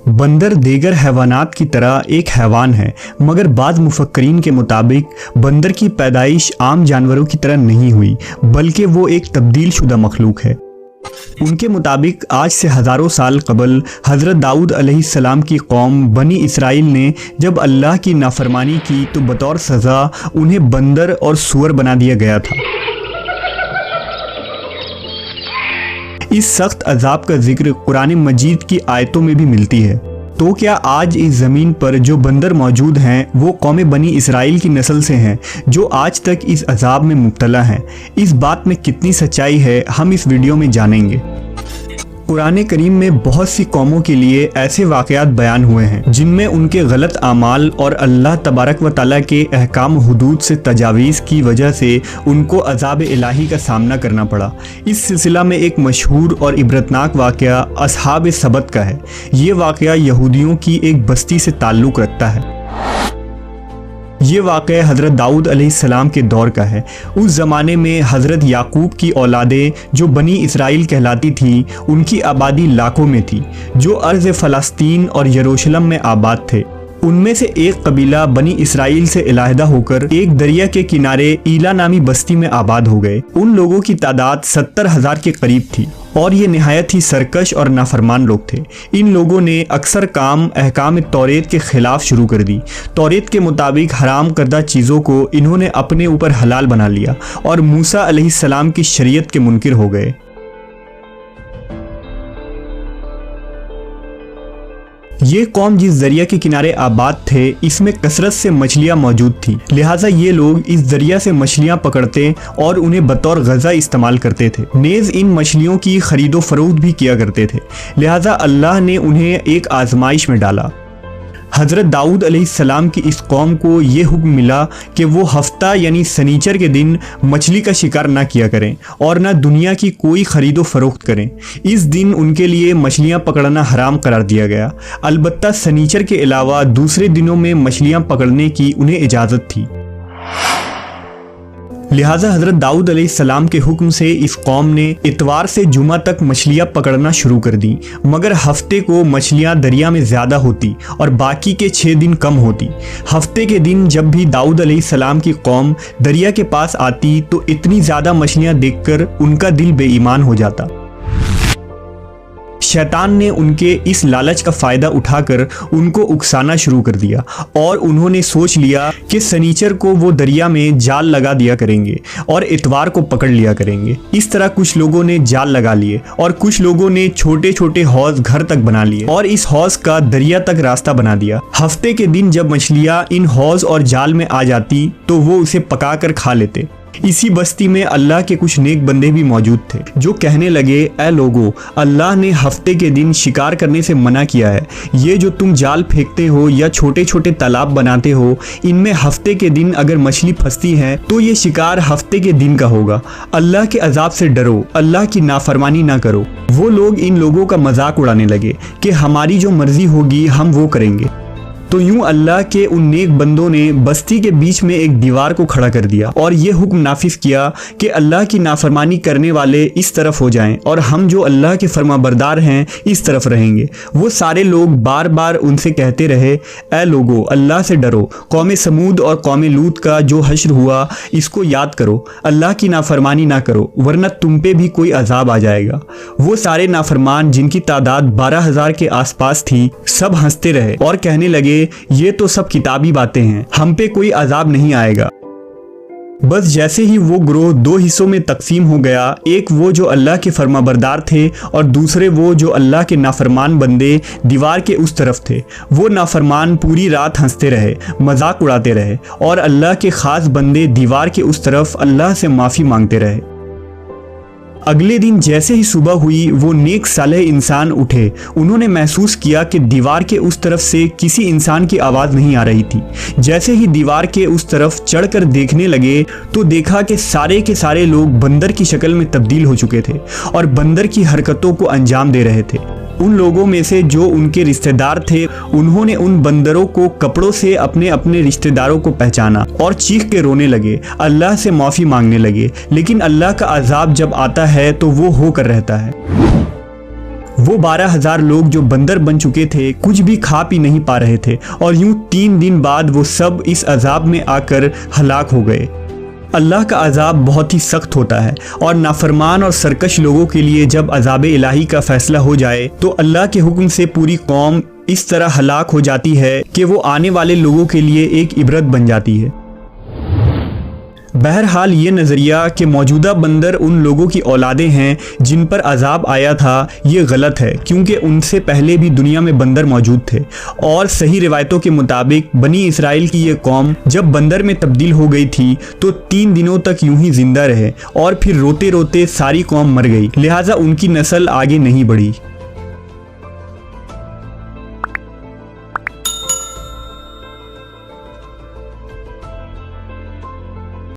बंदर दीगर हैवानात की तरह एक हैवान है, मगर बाद मुफक्करीन के मुताबिक बंदर की पैदाइश आम जानवरों की तरह नहीं हुई, बल्कि वो एक तब्दील शुदा मखलूक है। उनके मुताबिक आज से हज़ारों साल कबल हज़रत दाऊद अलैहिस्सलाम की कौम बनी इसराइल ने जब अल्लाह की नाफरमानी की तो बतौर सज़ा उन्हें बंदर और सूअर बना दिया गया था। इस सख्त अजाब का जिक्र कुरान मजीद की आयतों में भी मिलती है। तो क्या आज इस ज़मीन पर जो बंदर मौजूद हैं वो कौम बनी इसराइल की नस्ल से हैं जो आज तक इस अजाब में मुब्तला हैं? इस बात में कितनी सच्चाई है हम इस वीडियो में जानेंगे। कुरान करीम में बहुत सी कौमों के लिए ऐसे वाक़यात बयान हुए हैं जिनमें उनके गलत आमाल और अल्लाह तबारक व तआला के अहकाम हुदूद से तजावीज़ की वजह से उनको अज़ाब इलाही का सामना करना पड़ा। इस सिलसिला में एक मशहूर और इबरतनाक वाक़या असहाब सबत का है। ये वाक़या यहूदियों की एक बस्ती से ताल्लुक़ रखता है। ये वाक़या हज़रत दाऊद अलैहिस्सलाम के दौर का है। उस ज़माने में हज़रत याकूब की औलादें जो बनी इसराइल कहलाती थीं, उनकी आबादी लाखों में थी, जो अर्ज़ फ़लस्तीन और यरूशलेम में आबाद थे। उनमें से एक कबीला बनी इसराइल से इलाहदा होकर एक दरिया के किनारे ईला नामी बस्ती में आबाद हो गए। उन लोगों की तादाद 70,000 के करीब थी और ये नहायत ही सरकश और नाफरमान लोग थे। इन लोगों ने अक्सर काम अहकाम तौरेत के ख़िलाफ़ शुरू कर दी। तौरेत के मुताबिक हराम करदा चीज़ों को इन्होंने अपने ऊपर हलाल बना लिया और मूसा अलैहिस्सलाम की शरीयत के मुनकिर हो गए। ये कौम जिस दरिया के किनारे आबाद थे, इसमें कसरत से मछलियाँ मौजूद थीं, लिहाजा ये लोग इस दरिया से मछलियाँ पकड़ते और उन्हें बतौर ग़ज़ा इस्तेमाल करते थे। नेज़ इन मछलियों की ख़रीदो फ़रोख्त भी किया करते थे। लिहाजा अल्लाह ने उन्हें एक आजमाइश में डाला। हज़रत दाऊद अलैहिस्सलाम की इस कौम को ये हुक्म मिला कि वो हफ्ता यानी सनीचर के दिन मछली का शिकार ना किया करें और ना दुनिया की कोई ख़रीदो फ़रोख्त करें। इस दिन उनके लिए मछलियाँ पकड़ना हराम करार दिया गया। अलबत्ता सनीचर के अलावा दूसरे दिनों में मछलियाँ पकड़ने की उन्हें इजाज़त थी। लिहाजा हज़रत दाऊद अलैहिस्सलाम के हुक्म से इस कौम ने इतवार से जुमा तक मछलियाँ पकड़ना शुरू कर दी, मगर हफ्ते को मछलियाँ दरिया में ज़्यादा होती और बाकी के 6 दिन कम होती। हफ्ते के दिन जब भी दाऊद अलैहिस्सलाम की कौम दरिया के पास आती तो इतनी ज़्यादा मछलियाँ देखकर उनका दिल बेईमान हो जाता। शैतान ने उनके इस लालच का फ़ायदा उठाकर उनको उकसाना शुरू कर दिया और उन्होंने सोच लिया कि सनीचर को वो दरिया में जाल लगा दिया करेंगे और इतवार को पकड़ लिया करेंगे। इस तरह कुछ लोगों ने जाल लगा लिए और कुछ लोगों ने छोटे छोटे हौज घर तक बना लिए और इस हौज का दरिया तक रास्ता बना दिया। हफ्ते के दिन जब मछलियाँ इन हौज और जाल में आ जाती तो वो उसे पका कर खा लेते। इसी बस्ती में अल्लाह के कुछ नेक बंदे भी मौजूद थे जो कहने लगे, ऐ लोगो, अल्लाह ने हफ्ते के दिन शिकार करने से मना किया है। ये जो तुम जाल फेंकते हो या छोटे छोटे तालाब बनाते हो, इनमें हफ्ते के दिन अगर मछली फंसती है तो ये शिकार हफ्ते के दिन का होगा। अल्लाह के अजाब से डरो, अल्लाह की नाफरमानी ना करो। वो लोग इन लोगों का मजाक उड़ाने लगे कि हमारी जो मर्जी होगी हम वो करेंगे। तो यूं अल्लाह के उन नेक बंदों ने बस्ती के बीच में एक दीवार को खड़ा कर दिया और ये हुक्म नाफिज किया कि अल्लाह की नाफरमानी करने वाले इस तरफ हो जाएं और हम जो अल्लाह के फरमाबरदार हैं इस तरफ रहेंगे। वो सारे लोग बार बार उनसे कहते रहे, ऐ लोगो, अल्लाह से डरो। कौम समूद और कौम लूत का जो हश्र हुआ इसको याद करो। अल्लाह की नाफरमानी ना करो वरना तुम पे भी कोई अजाब आ जाएगा। वो सारे नाफरमान जिनकी तादाद 12,000 के आसपास थी, सब हंसते रहे और कहने लगे, ये तो सब किताबी बातें हैं, हम पे कोई अजाब नहीं आएगा। बस जैसे ही वो ग्रोह 2 हिस्सों में तकसीम हो गया, एक वो जो अल्लाह के फरमाबरदार थे और दूसरे वो जो अल्लाह के नाफरमान बंदे दीवार के उस तरफ थे। वो नाफरमान पूरी रात हंसते रहे, मजाक उड़ाते रहे और अल्लाह के ख़ास बंदे दीवार के उस तरफ अल्लाह से माफ़ी मांगते रहे। अगले दिन जैसे ही सुबह हुई, वो नेक सालेह इंसान उठे। उन्होंने महसूस किया कि दीवार के उस तरफ से किसी इंसान की आवाज़ नहीं आ रही थी। जैसे ही दीवार के उस तरफ चढ़कर देखने लगे तो देखा कि सारे के सारे लोग बंदर की शक्ल में तब्दील हो चुके थे और बंदर की हरकतों को अंजाम दे रहे थे। उन लोगों में से जो उनके रिश्तेदार थे, उन्होंने उन बंदरों को कपड़ों से अपने अपने रिश्तेदारों को पहचाना और चीख के रोने लगे, अल्लाह से माफ़ी मांगने लगे। लेकिन अल्लाह का अजाब जब आता है तो वो होकर रहता है। वो 12,000 लोग जो बंदर बन चुके थे कुछ भी खा पी नहीं पा रहे थे और यूं 3 दिन बाद वो सब इस अजाब में आकर हलाक हो गए। अल्लाह का अजाब बहुत ही सख्त होता है और नाफरमान और सरकश लोगों के लिए जब अजाब इलाही का फैसला हो जाए तो अल्लाह के हुक्म से पूरी कौम इस तरह हलाक हो जाती है कि वो आने वाले लोगों के लिए एक इबरत बन जाती है। बहरहाल ये नज़रिया कि मौजूदा बंदर उन लोगों की औलादें हैं जिन पर अजाब आया था, ये गलत है, क्योंकि उनसे पहले भी दुनिया में बंदर मौजूद थे और सही रिवायतों के मुताबिक बनी इसराइल की ये कौम जब बंदर में तब्दील हो गई थी तो 3 दिनों तक यूं ही जिंदा रहे और फिर रोते रोते सारी कौम मर गई, लिहाजा उनकी नस्ल आगे नहीं बढ़ी।